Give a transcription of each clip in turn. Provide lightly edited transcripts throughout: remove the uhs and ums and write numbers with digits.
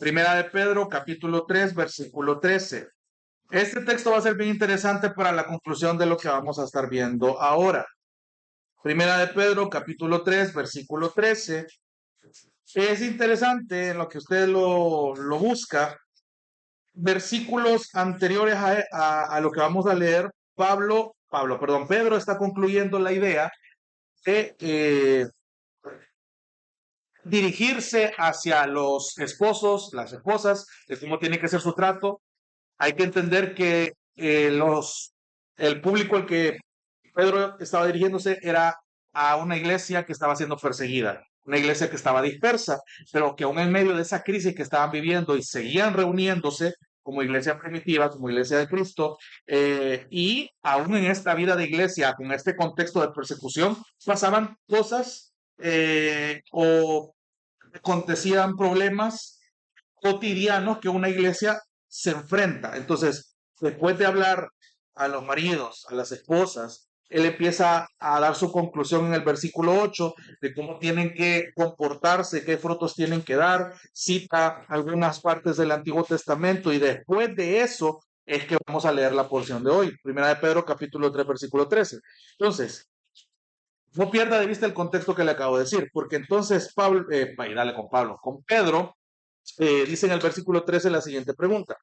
Primera de Pedro, capítulo 3, versículo 13. Este texto va a ser bien interesante para la conclusión de lo que vamos a estar viendo ahora. Primera de Pedro, capítulo 3, versículo 13. Es interesante en lo que usted lo busca. Versículos anteriores a lo que vamos a leer, Pedro está concluyendo la idea de dirigirse hacia los esposos, las esposas, de cómo tiene que ser su trato. Hay que entender que el público al que Pedro estaba dirigiéndose era a una iglesia que estaba siendo perseguida, una iglesia que estaba dispersa, pero que aún en medio de esa crisis que estaban viviendo y seguían reuniéndose como iglesia primitiva, como iglesia de Cristo, y aún en esta vida de iglesia, con este contexto de persecución, pasaban cosas o acontecían problemas cotidianos que una iglesia se enfrenta. Entonces, después de hablar a los maridos, a las esposas, él empieza a dar su conclusión en el versículo 8 de cómo tienen que comportarse, qué frutos tienen que dar, cita algunas partes del Antiguo Testamento y después de eso es que vamos a leer la porción de hoy, Primera de Pedro capítulo 3 versículo 13. Entonces, no pierda de vista el contexto que le acabo de decir, porque entonces Pablo, dale con Pablo, con Pedro, dice en el versículo 13 la siguiente pregunta.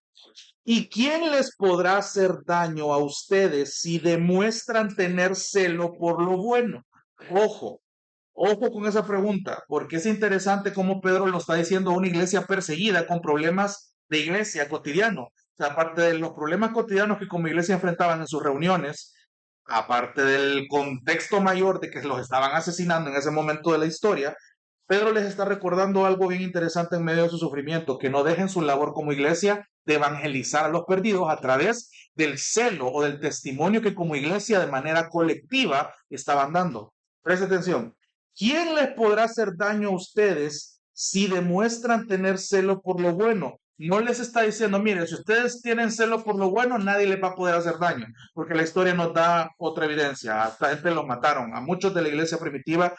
¿Y quién les podrá hacer daño a ustedes si demuestran tener celo por lo bueno? Ojo, ojo con esa pregunta, porque es interesante cómo Pedro lo está diciendo a una iglesia perseguida con problemas de iglesia cotidiano. O sea, aparte de los problemas cotidianos que como iglesia enfrentaban en sus reuniones, aparte del contexto mayor de que los estaban asesinando en ese momento de la historia, Pedro les está recordando algo bien interesante en medio de su sufrimiento, que no dejen su labor como iglesia de evangelizar a los perdidos a través del celo o del testimonio que como iglesia de manera colectiva estaban dando. Presta atención. ¿Quién les podrá hacer daño a ustedes si demuestran tener celo por lo bueno? No les está diciendo, mire, si ustedes tienen celo por lo bueno, nadie les va a poder hacer daño, porque la historia nos da otra evidencia. A esta gente los mataron, a muchos de la iglesia primitiva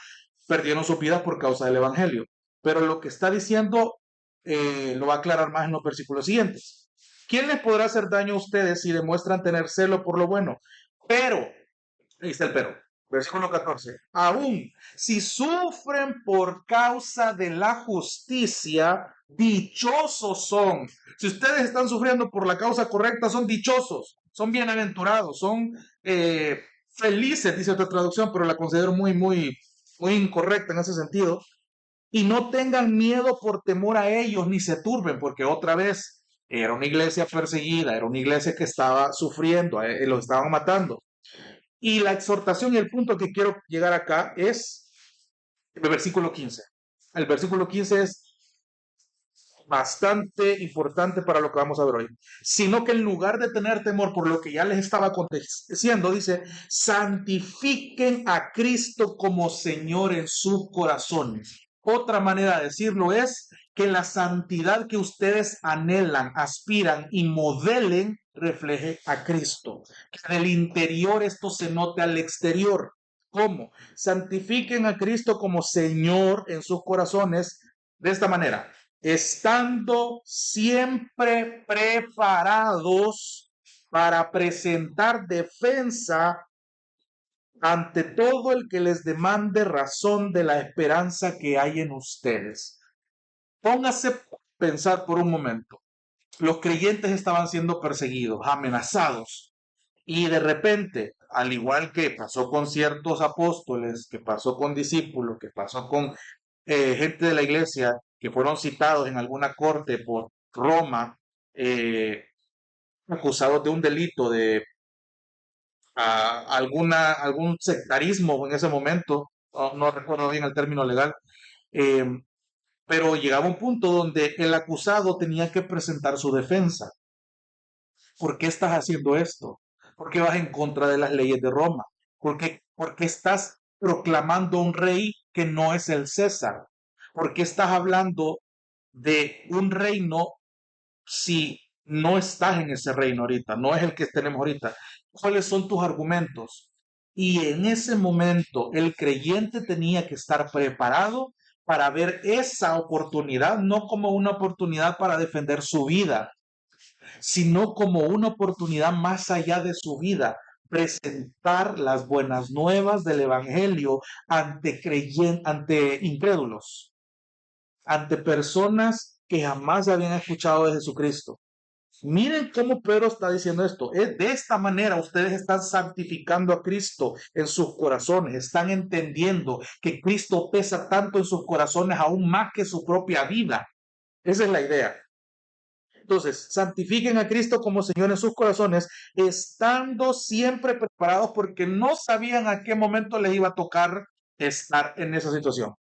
perdieron sus vidas por causa del Evangelio. Pero lo que está diciendo lo va a aclarar más en los versículos siguientes. ¿Quién les podrá hacer daño a ustedes si demuestran tener celo por lo bueno? Pero, ahí está el pero, versículo 14, aún si sufren por causa de la justicia, dichosos son. Si ustedes están sufriendo por la causa correcta, son dichosos, son bienaventurados, son felices, dice otra traducción, pero la considero muy incorrecta en ese sentido. Y no tengan miedo por temor a ellos, ni se turben, porque otra vez era una iglesia perseguida, era una iglesia que estaba sufriendo, los estaban matando. Y la exhortación y el punto que quiero llegar acá es el versículo 15. El versículo 15 es bastante importante para lo que vamos a ver hoy. Sino que en lugar de tener temor por lo que ya les estaba aconteciendo, dice, santifiquen a Cristo como Señor en sus corazones. Otra manera de decirlo es que la santidad que ustedes anhelan, aspiran y modelen refleje a Cristo. Que en el interior esto se note al exterior. ¿Cómo? Santifiquen a Cristo como Señor en sus corazones de esta manera, estando siempre preparados para presentar defensa ante todo el que les demande razón de la esperanza que hay en ustedes. Póngase a pensar por un momento. Los creyentes estaban siendo perseguidos, amenazados, y de repente, al igual que pasó con ciertos apóstoles, que pasó con discípulos, que pasó con gente de la iglesia, que fueron citados en alguna corte por Roma, eh, acusados de un delito, de algún sectarismo en ese momento, no recuerdo bien el término legal, eh, pero llegaba un punto donde el acusado tenía que presentar su defensa. ¿Por qué estás haciendo esto? ¿Por qué vas en contra de las leyes de Roma? ¿Por qué estás proclamando un rey que no es el César? ¿Por qué estás hablando de un reino si no estás en ese reino ahorita? No es el que tenemos ahorita. ¿Cuáles son tus argumentos? Y en ese momento el creyente tenía que estar preparado para ver esa oportunidad no como una oportunidad para defender su vida, sino como una oportunidad más allá de su vida, presentar las buenas nuevas del Evangelio ante incrédulos, ante personas que jamás habían escuchado de Jesucristo. Miren cómo Pedro está diciendo esto. De esta manera ustedes están santificando a Cristo en sus corazones. Están entendiendo que Cristo pesa tanto en sus corazones aún más que su propia vida. Esa es la idea. Entonces, santifiquen a Cristo como Señor en sus corazones, estando siempre preparados porque no sabían a qué momento les iba a tocar estar en esa situación.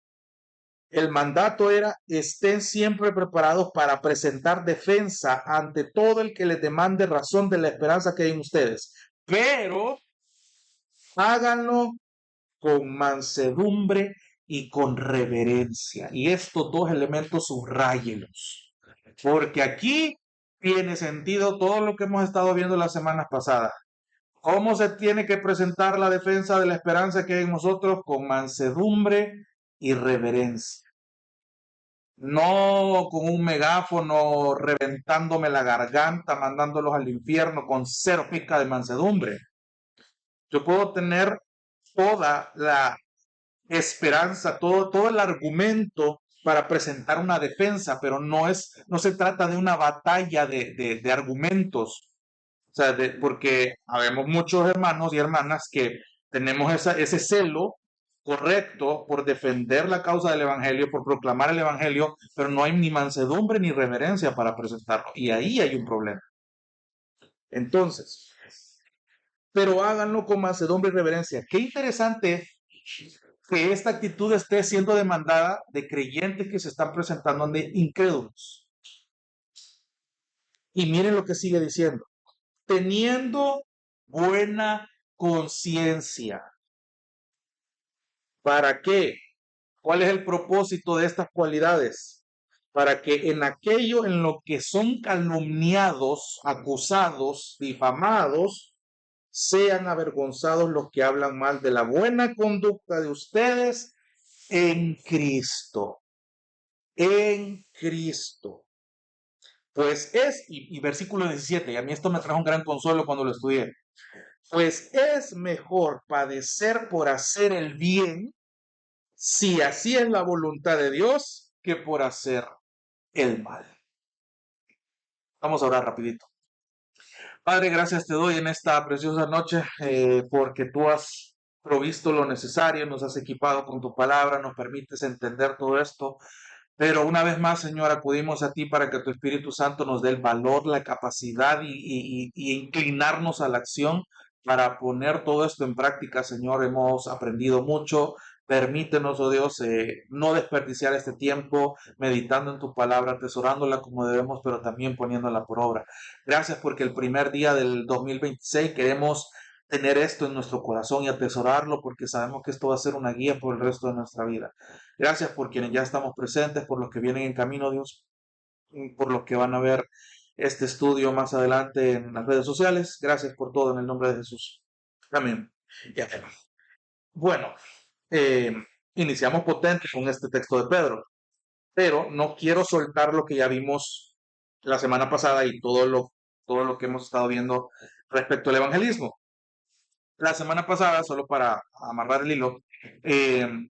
El mandato era, estén siempre preparados para presentar defensa ante todo el que les demande razón de la esperanza que hay en ustedes. Pero háganlo con mansedumbre y con reverencia. Y estos dos elementos subrayenlos. Porque aquí tiene sentido todo lo que hemos estado viendo las semanas pasadas. ¿Cómo se tiene que presentar la defensa de la esperanza que hay en nosotros? Con mansedumbre y reverencia. No con un megáfono reventándome la garganta, mandándolos al infierno con cero pizca de mansedumbre. Yo puedo tener toda la esperanza, todo el argumento para presentar una defensa, pero no se trata de una batalla de argumentos. O sea, porque habemos muchos hermanos y hermanas que tenemos ese celo correcto por defender la causa del Evangelio, por proclamar el Evangelio, pero no hay ni mansedumbre ni reverencia para presentarlo. Y ahí hay un problema. Entonces, pero háganlo con mansedumbre y reverencia. Qué interesante que esta actitud esté siendo demandada de creyentes que se están presentando ante incrédulos. Y miren lo que sigue diciendo. Teniendo buena conciencia. ¿Para qué? ¿Cuál es el propósito de estas cualidades? Para que en aquello en lo que son calumniados, acusados, difamados, sean avergonzados los que hablan mal de la buena conducta de ustedes en Cristo. En Cristo. Pues y versículo 17, y a mí esto me trajo un gran consuelo cuando lo estudié. Pues es mejor padecer por hacer el bien, si así es la voluntad de Dios, que por hacer el mal. Vamos a orar rapidito. Padre, gracias te doy en esta preciosa noche porque tú has provisto lo necesario, nos has equipado con tu palabra, nos permites entender todo esto. Pero una vez más, Señor, acudimos a ti para que tu Espíritu Santo nos dé el valor, la capacidad y inclinarnos a la acción para poner todo esto en práctica, Señor. Hemos aprendido mucho. Permítenos, oh Dios, no desperdiciar este tiempo meditando en tu palabra, atesorándola como debemos, pero también poniéndola por obra. Gracias porque el primer día del 2026 queremos tener esto en nuestro corazón y atesorarlo porque sabemos que esto va a ser una guía por el resto de nuestra vida. Gracias por quienes ya estamos presentes, por los que vienen en camino, Dios, por los que van a ver este estudio más adelante en las redes sociales. Gracias por todo en el nombre de Jesús. Amén. Ya. Bueno, eh, iniciamos potente con este texto de Pedro, pero no quiero soltar lo que ya vimos la semana pasada y todo lo que hemos estado viendo respecto al evangelismo. La semana pasada, solo para amarrar el hilo,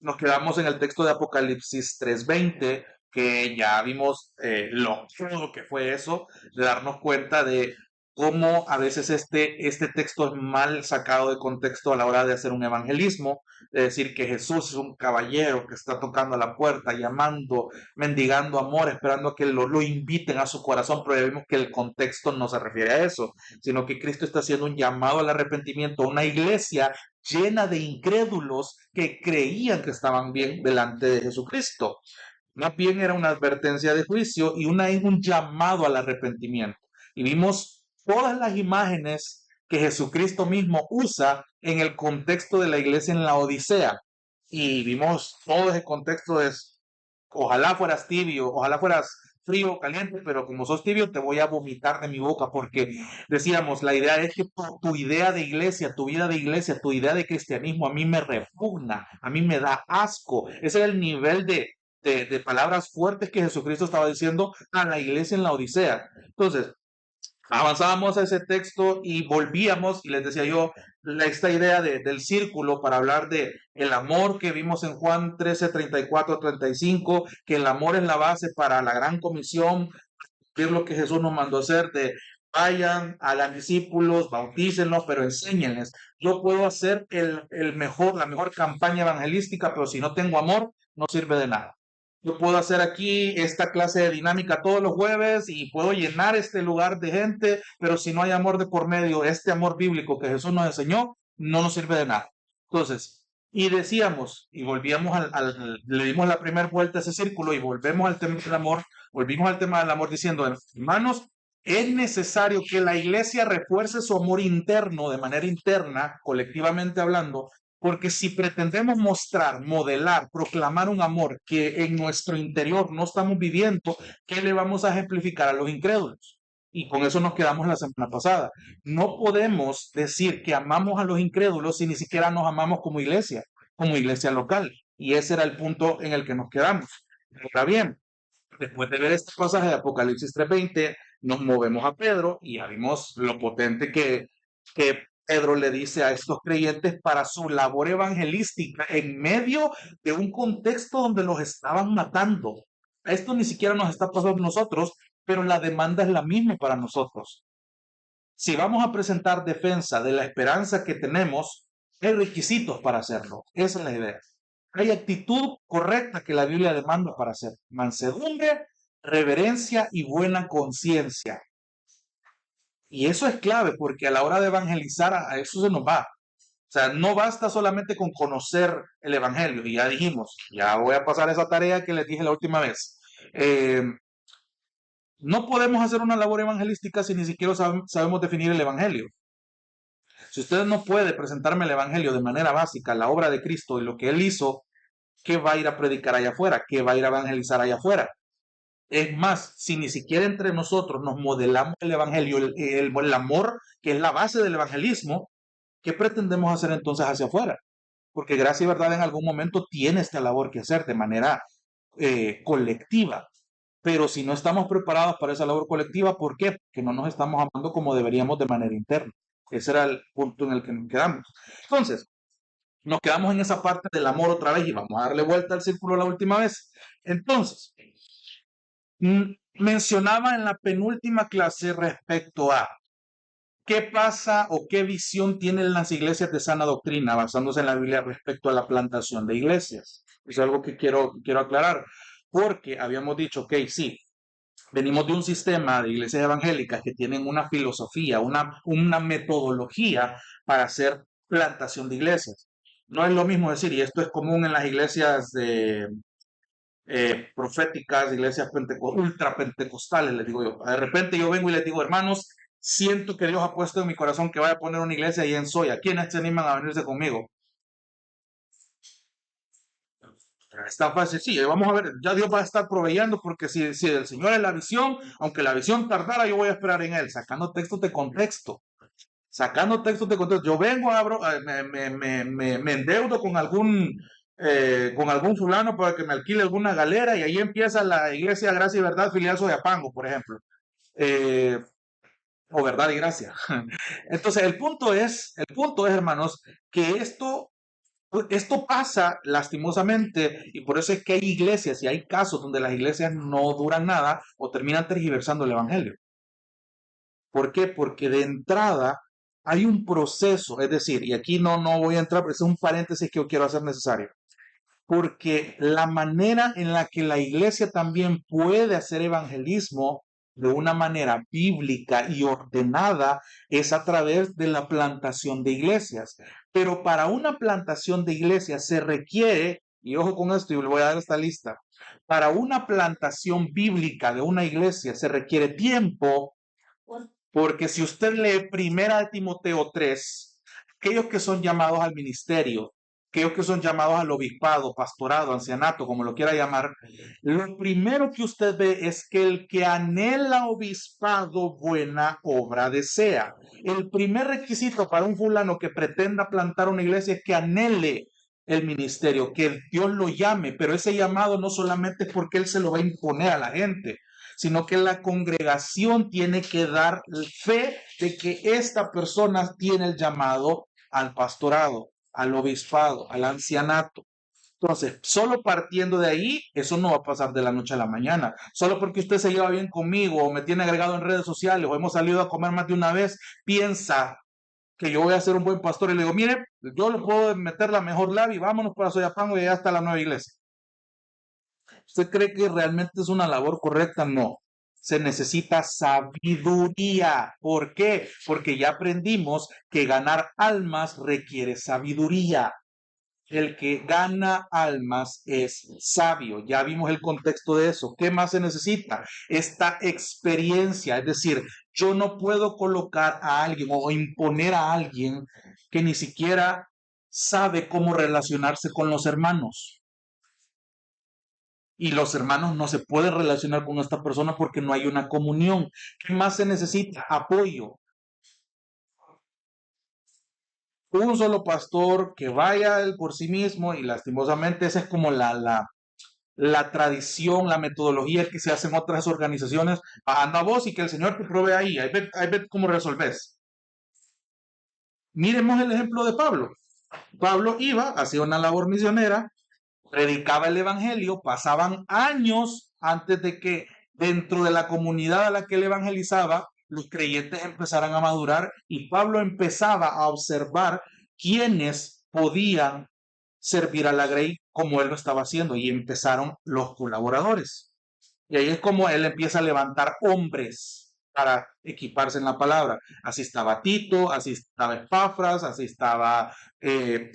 nos quedamos en el texto de Apocalipsis 3:20, que ya vimos lo que fue eso, de darnos cuenta de cómo a veces este texto es mal sacado de contexto a la hora de hacer un evangelismo, de decir que Jesús es un caballero que está tocando a la puerta, llamando, mendigando amor, esperando que lo inviten a su corazón, pero ya vimos que el contexto no se refiere a eso, sino que Cristo está haciendo un llamado al arrepentimiento a una iglesia llena de incrédulos que creían que estaban bien delante de Jesucristo. Más bien era una advertencia de juicio y un llamado al arrepentimiento. Y vimos todas las imágenes que Jesucristo mismo usa en el contexto de la iglesia en la Odisea. Y vimos todo ese contexto de ojalá fueras tibio, ojalá fueras frío o caliente, pero como sos tibio te voy a vomitar de mi boca, porque decíamos, la idea es que tu idea de iglesia, tu vida de iglesia, tu idea de cristianismo a mí me repugna, a mí me da asco. Ese era el nivel de palabras fuertes que Jesucristo estaba diciendo a la iglesia en la Odisea. Entonces, avanzábamos a ese texto y volvíamos, y les decía yo, esta idea del círculo para hablar de el amor que vimos en Juan 13, 34, 35, que el amor es la base para la gran comisión, que es lo que Jesús nos mandó hacer, de vayan, hagan discípulos, bautícenlos, pero enséñenles. Yo puedo hacer la mejor campaña evangelística, pero si no tengo amor, no sirve de nada. Yo puedo hacer aquí esta clase de dinámica todos los jueves y puedo llenar este lugar de gente, pero si no hay amor de por medio, este amor bíblico que Jesús nos enseñó, no nos sirve de nada. Entonces, y decíamos, y volvíamos le dimos la primera vuelta a ese círculo y volvemos al tema del amor, volvimos al tema del amor diciendo, hermanos, es necesario que la iglesia refuerce su amor interno de manera interna, colectivamente hablando, porque si pretendemos mostrar, modelar, proclamar un amor que en nuestro interior no estamos viviendo, ¿qué le vamos a ejemplificar a los incrédulos? Y con eso nos quedamos la semana pasada. No podemos decir que amamos a los incrédulos si ni siquiera nos amamos como iglesia local. Y ese era el punto en el que nos quedamos. Ahora bien, después de ver este pasaje de Apocalipsis 3:20, nos movemos a Pedro y ya vimos lo potente que Pedro le dice a estos creyentes para su labor evangelística en medio de un contexto donde los estaban matando. Esto ni siquiera nos está pasando a nosotros, pero la demanda es la misma para nosotros. Si vamos a presentar defensa de la esperanza que tenemos, hay requisitos para hacerlo. Esa es la idea. Hay actitud correcta que la Biblia demanda para hacer. Mansedumbre, reverencia y buena conciencia. Y eso es clave porque a la hora de evangelizar a eso se nos va. O sea, no basta solamente con conocer el Evangelio. Y ya dijimos, ya voy a pasar esa tarea que les dije la última vez. No podemos hacer una labor evangelística si ni siquiera sabemos definir el Evangelio. Si usted no puede presentarme el Evangelio de manera básica, la obra de Cristo y lo que Él hizo, ¿qué va a ir a predicar allá afuera? ¿Qué va a ir a evangelizar allá afuera? Es más, si ni siquiera entre nosotros nos modelamos el Evangelio, el amor, que es la base del evangelismo, ¿qué pretendemos hacer entonces hacia afuera? Porque gracia y verdad en algún momento tiene esta labor que hacer de manera colectiva. Pero si no estamos preparados para esa labor colectiva, ¿por qué? Porque no nos estamos amando como deberíamos de manera interna. Ese era el punto en el que nos quedamos. Entonces, nos quedamos en esa parte del amor otra vez y vamos a darle vuelta al círculo la última vez. Entonces, mencionaba en la penúltima clase respecto a qué pasa o qué visión tienen las iglesias de sana doctrina, basándose en la Biblia respecto a la plantación de iglesias. Es algo que quiero aclarar, porque habíamos dicho, ok, sí, venimos de un sistema de iglesias evangélicas que tienen una filosofía, una metodología para hacer plantación de iglesias. No es lo mismo decir, y esto es común en las iglesias proféticas, iglesias ultrapentecostales, les digo yo. De repente yo vengo y les digo, hermanos, siento que Dios ha puesto en mi corazón que vaya a poner una iglesia ahí en Soya. ¿Quiénes se animan a venirse conmigo? Está fácil, sí, vamos a ver, ya Dios va a estar proveyendo porque si el Señor es la visión, aunque la visión tardara, yo voy a esperar en Él, sacando textos de contexto. Sacando textos de contexto. Yo vengo, abro, me endeudo con algún fulano para que me alquile alguna galera y ahí empieza la iglesia Gracia y Verdad filial Soyapango, por ejemplo. Eh, o Verdad y Gracia. Entonces, el punto es, hermanos, que esto pasa lastimosamente y por eso es que hay iglesias y hay casos donde las iglesias no duran nada o terminan tergiversando el evangelio. ¿Por qué? Porque de entrada hay un proceso, es decir, y aquí no voy a entrar, pero es un paréntesis que yo quiero hacer necesario, porque la manera en la que la iglesia también puede hacer evangelismo de una manera bíblica y ordenada es a través de la plantación de iglesias. Pero para una plantación de iglesias se requiere, y ojo con esto, y le voy a dar esta lista, para una plantación bíblica de una iglesia se requiere tiempo, porque si usted lee Primera de Timoteo 3, aquellos que son llamados al ministerio, aquellos que son llamados al obispado, pastorado, ancianato, como lo quiera llamar, lo primero que usted ve es que el que anhela obispado, buena obra desea. El primer requisito para un fulano que pretenda plantar una iglesia es que anhele el ministerio, que Dios lo llame, pero ese llamado no solamente es porque Él se lo va a imponer a la gente, sino que la congregación tiene que dar fe de que esta persona tiene el llamado al pastorado, al obispado, al ancianato. Entonces, solo partiendo de ahí, eso no va a pasar de la noche a la mañana. Solo porque usted se lleva bien conmigo o me tiene agregado en redes sociales o hemos salido a comer más de una vez, piensa que yo voy a ser un buen pastor y le digo, mire, yo le puedo meter la mejor labia y vámonos para Soyapango y ya está la nueva iglesia. ¿Usted cree que realmente es una labor correcta? No. Se necesita sabiduría. ¿Por qué? Porque ya aprendimos que ganar almas requiere sabiduría. El que gana almas es sabio. Ya vimos el contexto de eso. ¿Qué más se necesita? Esta experiencia. Es decir, yo no puedo colocar a alguien o imponer a alguien que ni siquiera sabe cómo relacionarse con los hermanos. Y los hermanos no se pueden relacionar con esta persona porque no hay una comunión. ¿Qué más se necesita? Apoyo. Un solo pastor que vaya él por sí mismo y lastimosamente esa es como la tradición, la metodología que se hace en otras organizaciones. Anda vos y que el Señor te provee ahí ve cómo resolves. Miremos el ejemplo de Pablo. Pablo iba, hacía una labor misionera, predicaba el evangelio, pasaban años antes de que dentro de la comunidad a la que él evangelizaba, los creyentes empezaran a madurar y Pablo empezaba a observar quiénes podían servir a la Grey como él lo estaba haciendo y empezaron los colaboradores. Y ahí es como él empieza a levantar hombres para equiparse en la palabra. Así estaba Tito, así estaba Epafras, así estaba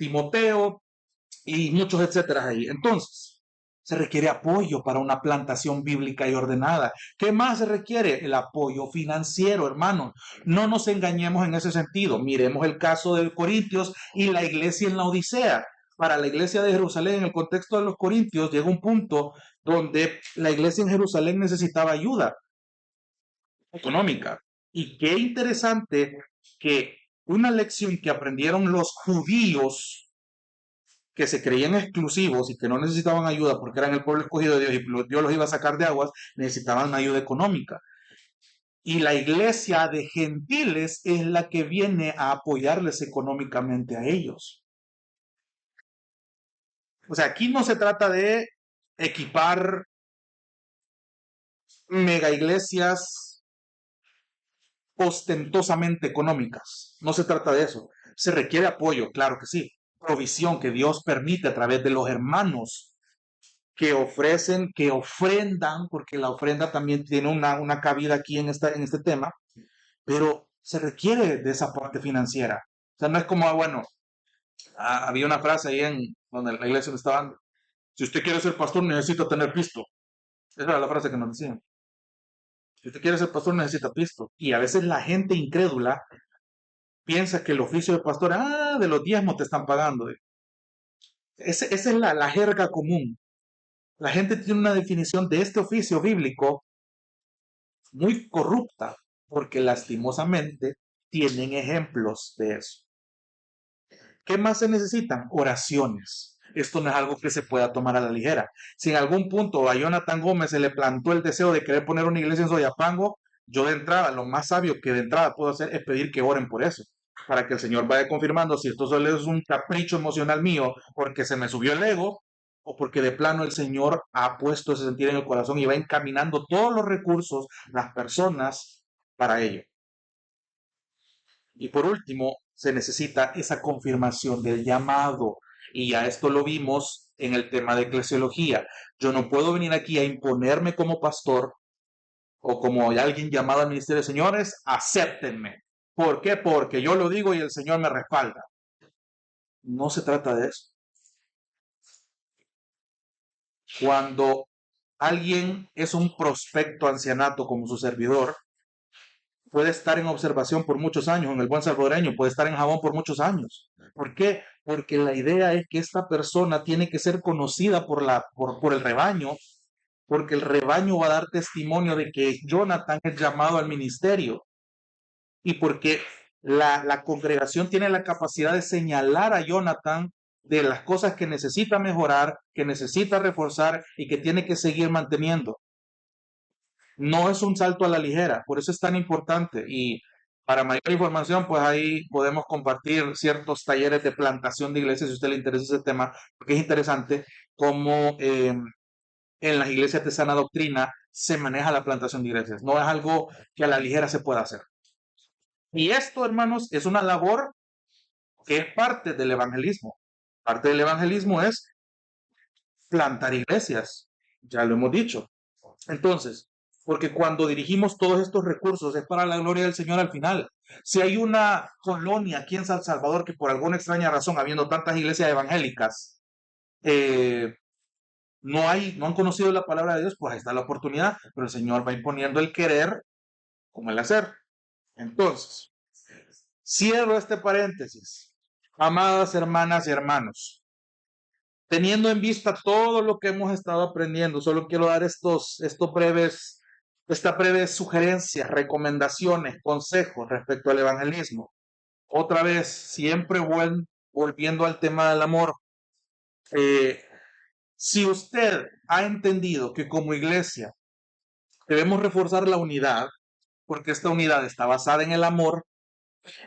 Timoteo, y muchos etcétera ahí. Entonces, se requiere apoyo para una plantación bíblica y ordenada. ¿Qué más se requiere? El apoyo financiero, hermanos. No nos engañemos en ese sentido. Miremos el caso de Corintios y la iglesia en la Odisea. Para la iglesia de Jerusalén, en el contexto de los Corintios, llega un punto donde la iglesia en Jerusalén necesitaba ayuda económica. Y qué interesante que una lección que aprendieron los judíos que se creían exclusivos y que no necesitaban ayuda porque eran el pueblo escogido de Dios y Dios los iba a sacar de aguas, necesitaban ayuda económica. Y la iglesia de gentiles es la que viene a apoyarles económicamente a ellos. O sea, aquí no se trata de equipar mega iglesias ostentosamente económicas. No se trata de eso. Se requiere apoyo, claro que sí. Provisión que Dios permite a través de los hermanos que ofrecen, que ofrendan, porque la ofrenda también tiene una cabida aquí en este tema, pero se requiere de esa parte financiera. O sea, no es como, bueno, había una frase ahí en donde la iglesia me estaba dando, si usted quiere ser pastor necesita tener pisto. Esa era la frase que nos decían. Si usted quiere ser pastor necesita pisto. Y a veces la gente incrédula piensa que el oficio de pastor, de los diezmos te están pagando. Esa es la jerga común. La gente tiene una definición de este oficio bíblico muy corrupta, porque lastimosamente tienen ejemplos de eso. ¿Qué más se necesitan? Oraciones. Esto no es algo que se pueda tomar a la ligera. Si en algún punto a Jonathan Gómez se le plantó el deseo de querer poner una iglesia en Soyapango, yo de entrada, lo más sabio que de entrada puedo hacer es pedir que oren por eso, para que el Señor vaya confirmando si esto solo es un capricho emocional mío, porque se me subió el ego, o porque de plano el Señor ha puesto ese sentir en el corazón y va encaminando todos los recursos, las personas, para ello. Y por último, se necesita esa confirmación del llamado. Y ya esto lo vimos en el tema de eclesiología. Yo no puedo venir aquí a imponerme como pastor o como alguien llamado al ministerio de señores, acéptenme. ¿Por qué? Porque yo lo digo y el Señor me respalda. No se trata de eso. Cuando alguien es un prospecto ancianato como su servidor, puede estar en observación por muchos años, en el buen salvadoreño, puede estar en jabón por muchos años. ¿Por qué? Porque la idea es que esta persona tiene que ser conocida por el rebaño, porque el rebaño va a dar testimonio de que Jonathan es llamado al ministerio y porque la congregación tiene la capacidad de señalar a Jonathan de las cosas que necesita mejorar, que necesita reforzar y que tiene que seguir manteniendo. No es un salto a la ligera, por eso es tan importante. Y para mayor información, pues ahí podemos compartir ciertos talleres de plantación de iglesias si a usted le interesa ese tema, porque es interesante cómo en las iglesias de sana doctrina se maneja la plantación de iglesias. No es algo que a la ligera se pueda hacer. Y esto, hermanos, es una labor que es parte del evangelismo. Parte del evangelismo es plantar iglesias, ya lo hemos dicho. Entonces, porque cuando dirigimos todos estos recursos es para la gloria del Señor al final. Si hay una colonia aquí en San Salvador que por alguna extraña razón, habiendo tantas iglesias evangélicas, eh, no han conocido la palabra de Dios, pues ahí está la oportunidad, pero el Señor va imponiendo el querer como el hacer. Entonces, cierro este paréntesis. Amadas hermanas y hermanos, teniendo en vista todo lo que hemos estado aprendiendo, solo quiero dar estas breves sugerencias, recomendaciones, consejos respecto al evangelismo. Otra vez, siempre volviendo al tema del amor. eh, si usted ha entendido que como iglesia debemos reforzar la unidad, porque esta unidad está basada en el amor,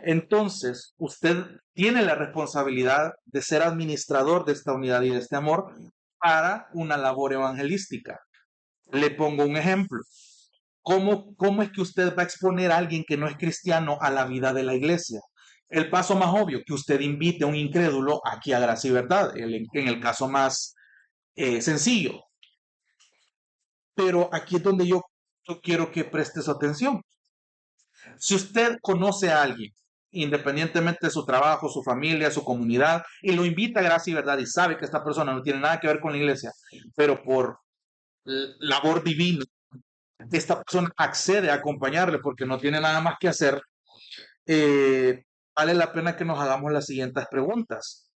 entonces usted tiene la responsabilidad de ser administrador de esta unidad y de este amor para una labor evangelística. Le pongo un ejemplo. ¿Cómo es que usted va a exponer a alguien que no es cristiano a la vida de la iglesia? El paso más obvio, que usted invite a un incrédulo aquí a Gracia y Verdad, en el caso más sencillo. Pero aquí es donde yo quiero que preste su atención. Si usted conoce a alguien, independientemente de su trabajo, su familia, su comunidad, y lo invita a Gracia y Verdad y sabe que esta persona no tiene nada que ver con la iglesia, pero por labor divina, esta persona accede a acompañarle porque no tiene nada más que hacer, vale la pena que nos hagamos las siguientes preguntas.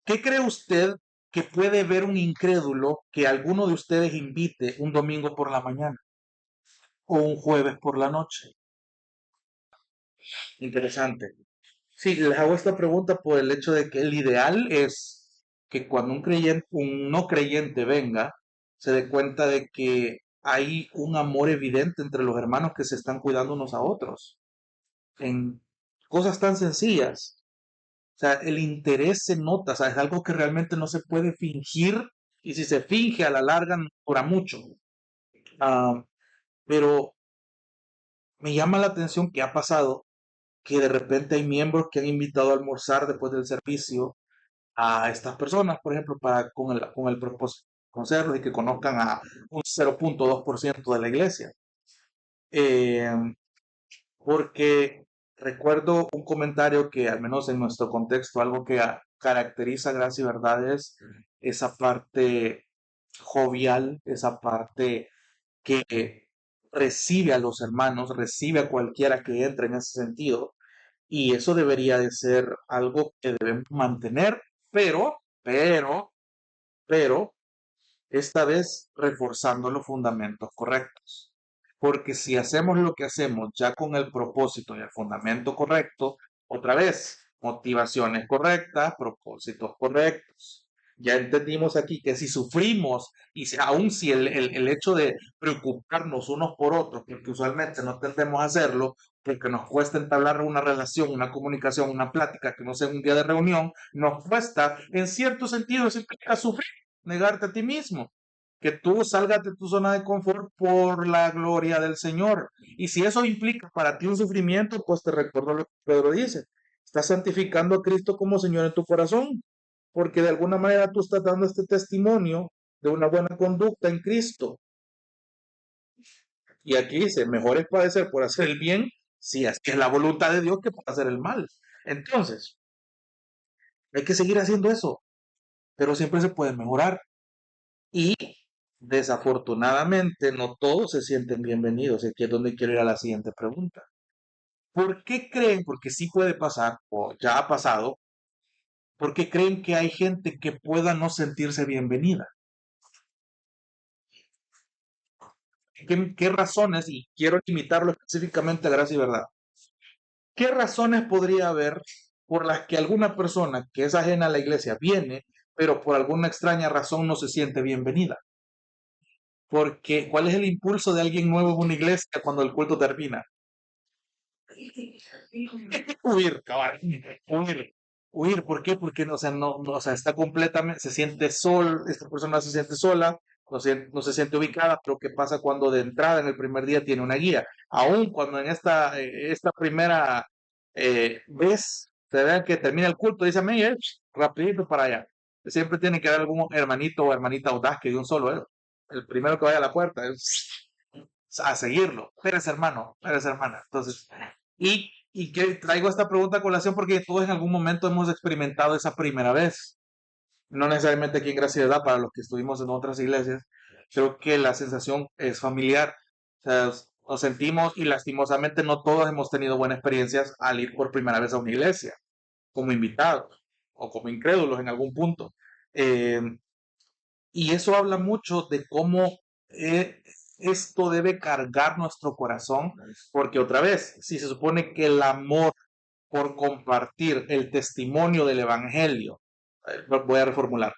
¿Qué cree usted que puede ver un incrédulo que alguno de ustedes invite un domingo por la mañana o un jueves por la noche? Interesante. Sí, les hago esta pregunta por el hecho de que el ideal es que cuando un no creyente venga, se dé cuenta de que hay un amor evidente entre los hermanos que se están cuidando unos a otros, en cosas tan sencillas. O sea, el interés se nota, o sea, es algo que realmente no se puede fingir y si se finge a la larga no dura mucho. Ah, pero me llama la atención que ha pasado que de repente hay miembros que han invitado a almorzar después del servicio a estas personas, por ejemplo, con el propósito de conocerlos y que conozcan a un 0,2% de la iglesia. Eh, porque recuerdo un comentario que, al menos en nuestro contexto, algo que caracteriza Gracia y Verdad es esa parte jovial, esa parte que recibe a los hermanos, recibe a cualquiera que entre en ese sentido. Y eso debería de ser algo que debemos mantener, pero, esta vez reforzando los fundamentos correctos. Porque si hacemos lo que hacemos ya con el propósito y el fundamento correcto, otra vez, motivaciones correctas, propósitos correctos. Ya entendimos aquí que si sufrimos y aun si el hecho de preocuparnos unos por otros, porque usualmente no tendemos a hacerlo, porque nos cuesta entablar una relación, una comunicación, una plática que no sea un día de reunión, nos cuesta, en cierto sentido, eso implica sufrir, negarte a ti mismo, que tú salgas de tu zona de confort por la gloria del Señor. Y si eso implica para ti un sufrimiento, pues te recuerdo lo que Pedro dice, estás santificando a Cristo como Señor en tu corazón, porque de alguna manera tú estás dando este testimonio de una buena conducta en Cristo. Y aquí dice, mejor es padecer por hacer el bien, si es que es la voluntad de Dios, que por hacer el mal. Entonces, hay que seguir haciendo eso, pero siempre se puede mejorar. Y desafortunadamente no todos se sienten bienvenidos. Y aquí es donde quiero ir a la siguiente pregunta. ¿Por qué creen, porque sí puede pasar, o ya ha pasado, por qué creen que hay gente que pueda no sentirse bienvenida? ¿Qué razones, y quiero limitarlo específicamente a Gracia y Verdad, qué razones podría haber por las que alguna persona que es ajena a la iglesia viene, pero por alguna extraña razón no se siente bienvenida. Porque, ¿cuál es el impulso de alguien nuevo en una iglesia cuando el culto termina? Huir, cabal, huir. Huir, ¿por qué? Porque, o sea, o sea, está completamente, se siente esta persona se siente sola, no se siente ubicada, pero ¿qué pasa cuando de entrada en el primer día tiene una guía? Aún cuando en esta primera vez se vean que termina el culto, dice, "Mey, rapidito para allá". Siempre tiene que haber algún hermanito o hermanita audaz que de un solo, el primero que vaya a la puerta, a seguirlo. Eres hermano, eres hermana. Entonces, y que traigo esta pregunta a colación porque todos en algún momento hemos experimentado esa primera vez. No necesariamente aquí en Gracia y Verdad, para los que estuvimos en otras iglesias, creo que la sensación es familiar. O sea, nos sentimos y lastimosamente no todos hemos tenido buenas experiencias al ir por primera vez a una iglesia, como invitados o como incrédulos en algún punto. Eh, y eso habla mucho de cómo esto debe cargar nuestro corazón, porque otra vez, si se supone que el amor por compartir el testimonio del Evangelio, voy a reformular,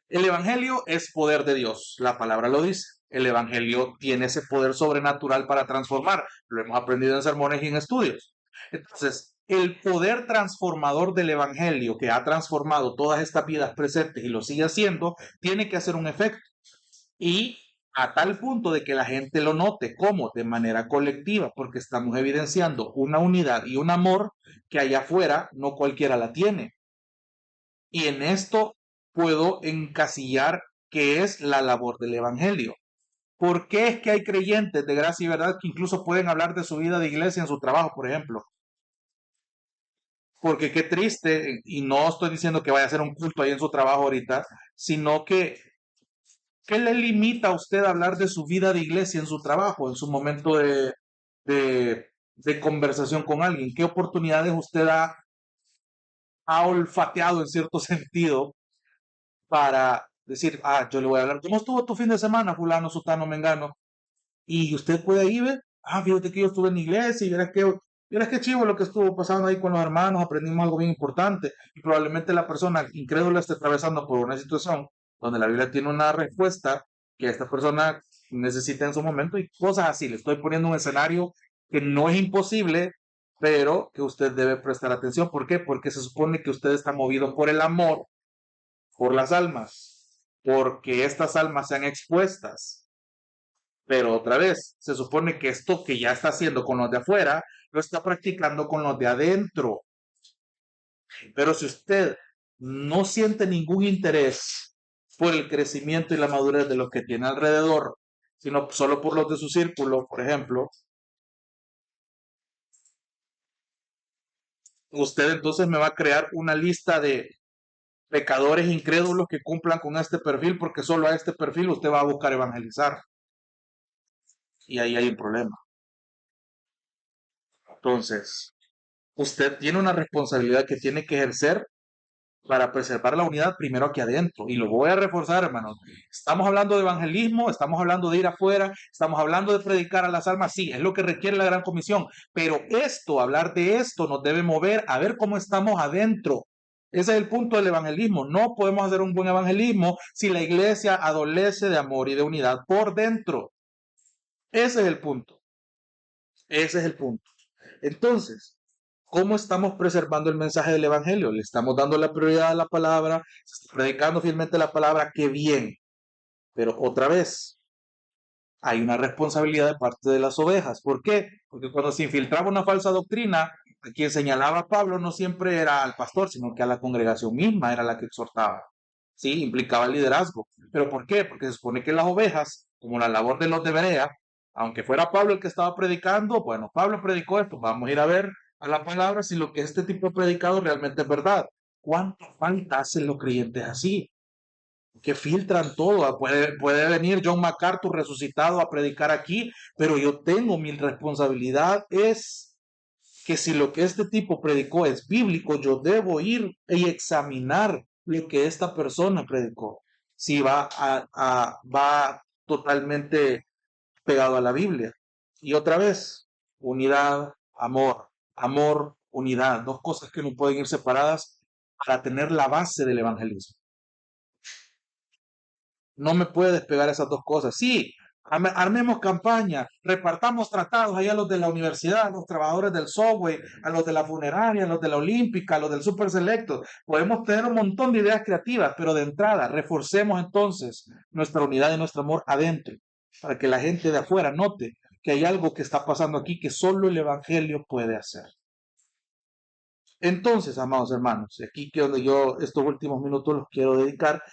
el Evangelio es poder de Dios, la palabra lo dice. El Evangelio tiene ese poder sobrenatural para transformar. Lo hemos aprendido en sermones y en estudios. Entonces, el poder transformador del Evangelio que ha transformado todas estas vidas presentes y lo sigue haciendo, tiene que hacer un efecto. Y a tal punto de que la gente lo note como de manera colectiva, porque estamos evidenciando una unidad y un amor que allá afuera no cualquiera la tiene. Y en esto puedo encasillar que es la labor del Evangelio. ¿Por qué es que hay creyentes de gracia y verdad que incluso pueden hablar de su vida de iglesia en su trabajo, por ejemplo? Porque qué triste, y no estoy diciendo que vaya a hacer un culto ahí en su trabajo ahorita, sino que ¿qué le limita a usted a hablar de su vida de iglesia en su trabajo, en su momento de conversación con alguien? ¿Qué oportunidades usted ha olfateado en cierto sentido para decir, yo le voy a hablar, ¿cómo estuvo tu fin de semana, fulano, sutano, mengano? Y usted puede ir, ver, fíjate que yo estuve en la iglesia y verás qué chivo lo que estuvo pasando ahí con los hermanos, aprendimos algo bien importante. Y probablemente la persona incrédula esté atravesando por una situación donde la Biblia tiene una respuesta que esta persona necesita en su momento y cosas así. Le estoy poniendo un escenario que no es imposible, pero que usted debe prestar atención. ¿Por qué? Porque se supone que usted está movido por el amor por las almas, porque estas almas sean expuestas. Pero otra vez, se supone que esto que ya está haciendo con los de afuera, lo está practicando con los de adentro. Pero si usted no siente ningún interés por el crecimiento y la madurez de los que tiene alrededor, sino solo por los de su círculo, por ejemplo, usted entonces me va a crear una lista de pecadores incrédulos que cumplan con este perfil, porque solo a este perfil usted va a buscar evangelizar. Y ahí hay un problema. Entonces, usted tiene una responsabilidad que tiene que ejercer para preservar la unidad primero aquí adentro. Y lo voy a reforzar, hermanos. Estamos hablando de evangelismo, estamos hablando de ir afuera, estamos hablando de predicar a las almas. Sí, es lo que requiere la gran comisión. Pero esto, hablar de esto, nos debe mover a ver cómo estamos adentro. Ese es el punto del evangelismo. No podemos hacer un buen evangelismo si la iglesia adolece de amor y de unidad por dentro. Ese es el punto. Ese es el punto. Entonces, ¿cómo estamos preservando el mensaje del Evangelio? Le estamos dando la prioridad a la palabra, predicando fielmente la palabra, qué bien. Pero otra vez, hay una responsabilidad de parte de las ovejas. ¿Por qué? Porque cuando se infiltraba una falsa doctrina, a quien señalaba Pablo no siempre era al pastor, sino que a la congregación misma era la que exhortaba. Sí, implicaba el liderazgo. ¿Pero por qué? Porque se supone que las ovejas, como la labor de los de Berea, aunque fuera Pablo el que estaba predicando, bueno, Pablo predicó esto, vamos a ir a ver a la palabra si lo que este tipo ha predicado realmente es verdad. ¿Cuánta falta hacen los creyentes así? Que filtran todo. Puede venir John MacArthur resucitado a predicar aquí, pero yo tengo mi responsabilidad es que si lo que este tipo predicó es bíblico, yo debo ir y examinar lo que esta persona predicó. Si va totalmente pegado a la Biblia. Y otra vez, unidad, amor, amor, unidad, dos cosas que no pueden ir separadas para tener la base del evangelismo. No me puede despegar esas dos cosas. Sí, armemos campaña, repartamos tratados allá a los de la universidad, a los trabajadores del Subway, a los de la funeraria, a los de la Olímpica, a los del Super Selecto. Podemos tener un montón de ideas creativas, pero de entrada reforcemos entonces nuestra unidad y nuestro amor adentro, para que la gente de afuera note que hay algo que está pasando aquí que solo el Evangelio puede hacer. Entonces, amados hermanos, aquí que donde yo estos últimos minutos los quiero dedicar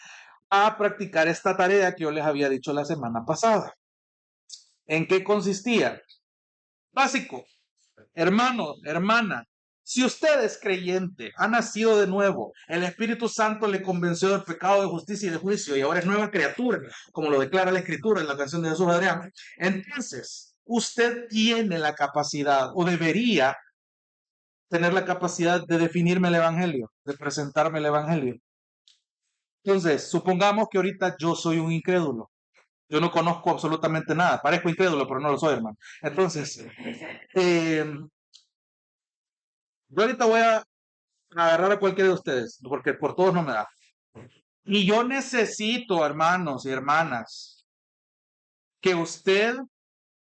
a practicar esta tarea que yo les había dicho la semana pasada. ¿En qué consistía? Básico, hermano, hermana, si usted es creyente, ha nacido de nuevo, el Espíritu Santo le convenció del pecado, de justicia y de juicio, y ahora es nueva criatura, como lo declara la Escritura en la canción de Jesús Adrián, entonces usted tiene la capacidad, o debería tener la capacidad de definirme el Evangelio, de presentarme el Evangelio. Entonces, supongamos que ahorita yo soy un incrédulo. Yo no conozco absolutamente nada. Parezco incrédulo, pero no lo soy, hermano. Entonces, yo ahorita voy a agarrar a cualquiera de ustedes, porque por todos no me da. Y yo necesito, hermanos y hermanas, que usted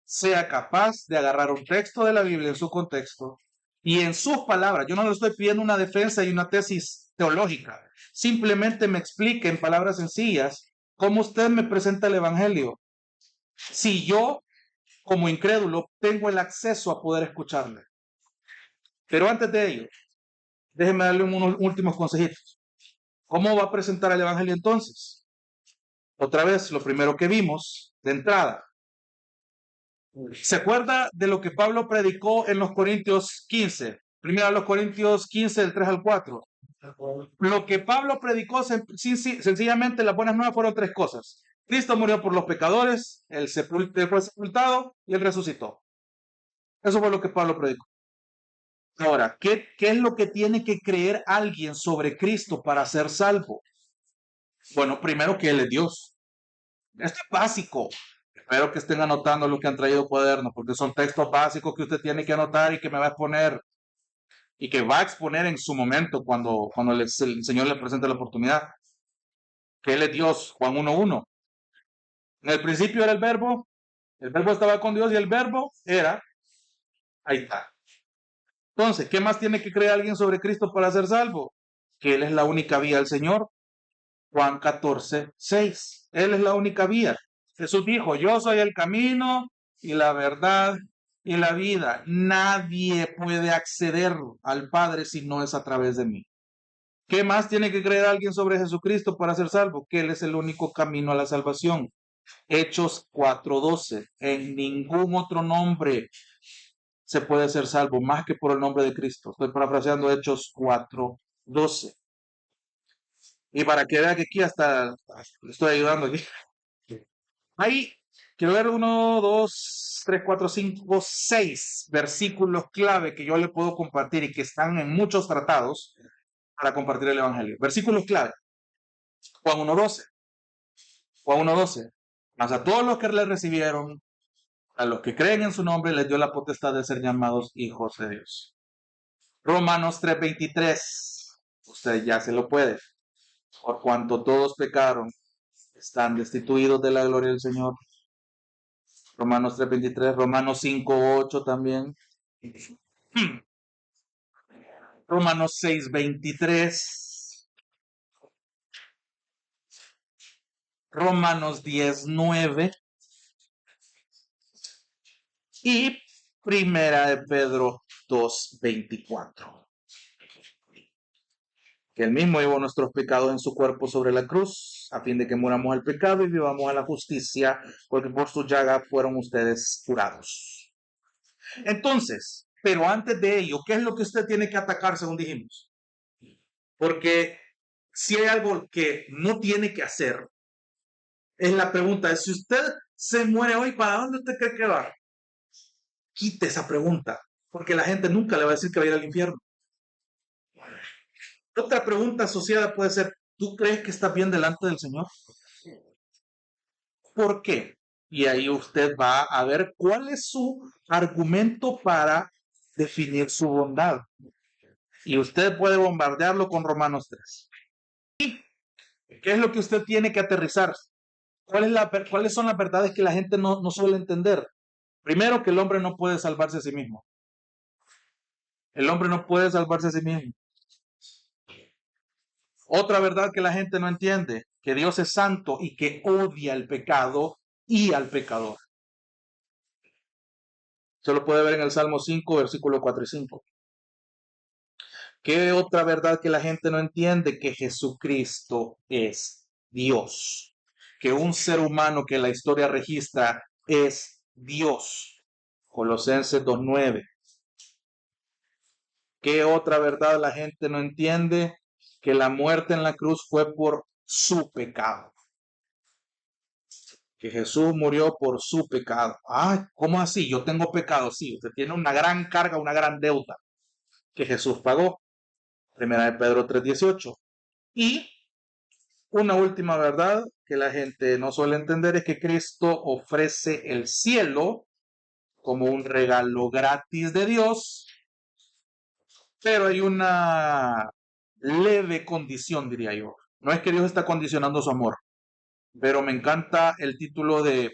sea capaz de agarrar un texto de la Biblia en su contexto y en sus palabras. Yo no le estoy pidiendo una defensa y una tesis teológica. Simplemente me explique en palabras sencillas cómo usted me presenta el Evangelio. Si yo, como incrédulo, tengo el acceso a poder escucharle. Pero antes de ello, déjeme darle unos últimos consejitos. ¿Cómo va a presentar el Evangelio entonces? Otra vez, lo primero que vimos de entrada. ¿Se acuerda de lo que Pablo predicó en los Corintios 15? Primero a los Corintios 15, del 3 al 4. Lo que Pablo predicó, sencillamente las buenas nuevas fueron tres cosas. Cristo murió por los pecadores, él fue sepultado y él resucitó. Eso fue lo que Pablo predicó. Ahora, ¿qué es lo que tiene que creer alguien sobre Cristo para ser salvo? Bueno, primero que Él es Dios. Esto es básico. Espero que estén anotando lo que han traído cuadernos, porque son textos básicos que usted tiene que anotar y que me va a exponer y que va a exponer en su momento cuando el Señor le presente la oportunidad. Que Él es Dios, Juan 1:1. En el principio era el verbo estaba con Dios y el verbo era, ahí está. Entonces, ¿qué más tiene que creer alguien sobre Cristo para ser salvo? Que Él es la única vía al Señor. Juan 14:6. Él es la única vía. Jesús dijo, yo soy el camino y la verdad y la vida. Nadie puede acceder al Padre si no es a través de mí. ¿Qué más tiene que creer alguien sobre Jesucristo para ser salvo? Que Él es el único camino a la salvación. Hechos 4:12. En ningún otro nombre se puede ser salvo más que por el nombre de Cristo. Estoy parafraseando Hechos 4:12. Y para que vea que aquí hasta le estoy ayudando aquí. Ahí quiero ver 1, 2, 3, 4, 5, 6 versículos clave que yo le puedo compartir y que están en muchos tratados para compartir el Evangelio. Versículos clave. Juan 1:12. Juan 1:12. Mas a todos los que le recibieron, a los que creen en su nombre, les dio la potestad de ser llamados hijos de Dios. Romanos 3:23. Usted ya se lo puede. Por cuanto todos pecaron, están destituidos de la gloria del Señor. Romanos 3:23, Romanos 5:8 también. Romanos 6:23. Romanos 10:9. Y Primera de Pedro 2:24. Que él mismo llevó nuestros pecados en su cuerpo sobre la cruz, a fin de que muramos al pecado y vivamos a la justicia, porque por su llaga fueron ustedes curados. Entonces, pero antes de ello, ¿qué es lo que usted tiene que atacar, según dijimos? Porque si hay algo que no tiene que hacer, es la pregunta de si usted se muere hoy, ¿para dónde usted cree que va? Quite esa pregunta, porque la gente nunca le va a decir que va a ir al infierno. Otra pregunta asociada puede ser, ¿tú crees que estás bien delante del Señor? ¿Por qué? Y ahí usted va a ver cuál es su argumento para definir su bondad. Y usted puede bombardearlo con Romanos 3. ¿Qué es lo que usted tiene que aterrizar? ¿Cuáles son las verdades que la gente no suele entender? Primero, que el hombre no puede salvarse a sí mismo. El hombre no puede salvarse a sí mismo. Otra verdad que la gente no entiende, que Dios es santo y que odia el pecado y al pecador. Se lo puede ver en el Salmo 5, versículos 4 y 5. ¿Qué otra verdad que la gente no entiende? Que Jesucristo es Dios. Que un ser humano que la historia registra es Dios. Colosenses 2:9. ¿Qué otra verdad la gente no entiende? Que la muerte en la cruz fue por su pecado. Que Jesús murió por su pecado. Ah, ¿cómo así? Yo tengo pecado. Sí, usted tiene una gran carga, una gran deuda que Jesús pagó. Primera de Pedro 3:18. Y una última verdad que la gente no suele entender es que Cristo ofrece el cielo como un regalo gratis de Dios, pero hay una leve condición, diría yo. No es que Dios está condicionando su amor, pero me encanta el título de,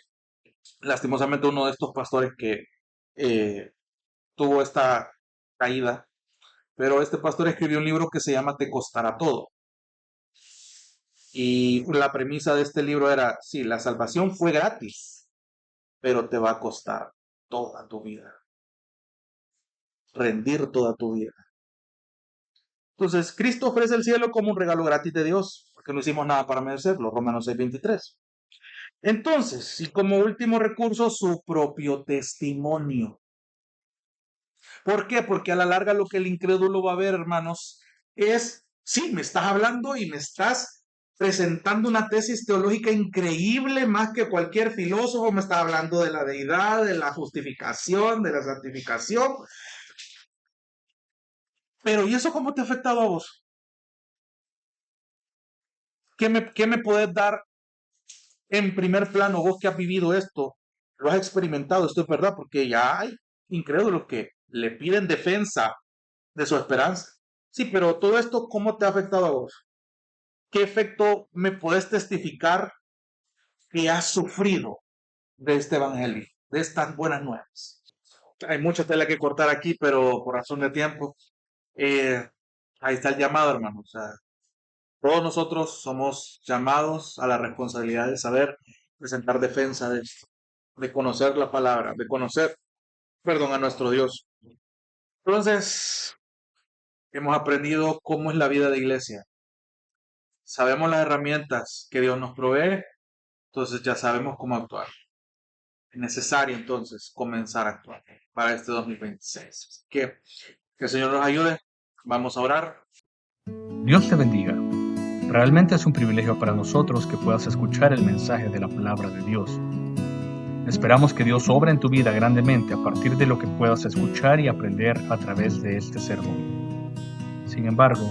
lastimosamente, uno de estos pastores que tuvo esta caída, pero este pastor escribió un libro que se llama Te costará todo. Y la premisa de este libro era, sí, la salvación fue gratis, pero te va a costar toda tu vida, rendir toda tu vida. Entonces, Cristo ofrece el cielo como un regalo gratis de Dios, porque no hicimos nada para merecerlo, Romanos 6:23. Entonces, y como último recurso, su propio testimonio. ¿Por qué? Porque a la larga lo que el incrédulo va a ver, hermanos, es, sí, me estás hablando y me estás presentando una tesis teológica increíble, más que cualquier filósofo, me está hablando de la deidad, de la justificación, de la santificación. Pero ¿y eso cómo te ha afectado a vos? ¿Qué me podés dar en primer plano, vos que has vivido esto, lo has experimentado, esto es verdad? Porque ya hay incrédulos que le piden defensa de su esperanza. Sí, pero todo esto, ¿cómo te ha afectado a vos? ¿Qué efecto me puedes testificar que has sufrido de este evangelio, de estas buenas nuevas? Hay mucha tela que cortar aquí, pero por razón de tiempo, eh, ahí está el llamado, hermano. O sea, todos nosotros somos llamados a la responsabilidad de saber presentar defensa de conocer la palabra, de conocer, perdón, a nuestro Dios. Entonces, hemos aprendido cómo es la vida de iglesia. Sabemos las herramientas que Dios nos provee, entonces ya sabemos cómo actuar. Es necesario entonces comenzar a actuar para este 2026. Así que el Señor nos ayude. Vamos a orar. Dios te bendiga. Realmente es un privilegio para nosotros que puedas escuchar el mensaje de la palabra de Dios. Esperamos que Dios obre en tu vida grandemente a partir de lo que puedas escuchar y aprender a través de este sermón. Sin embargo,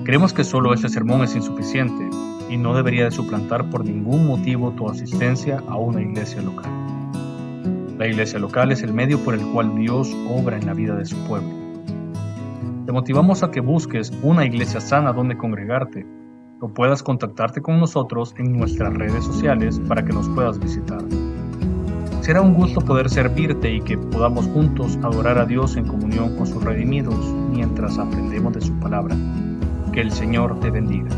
creemos que solo este sermón es insuficiente y no debería de suplantar por ningún motivo tu asistencia a una iglesia local. La iglesia local es el medio por el cual Dios obra en la vida de su pueblo. Te motivamos a que busques una iglesia sana donde congregarte o puedas contactarte con nosotros en nuestras redes sociales para que nos puedas visitar. Será un gusto poder servirte y que podamos juntos adorar a Dios en comunión con sus redimidos mientras aprendemos de su palabra. Que el Señor te bendiga.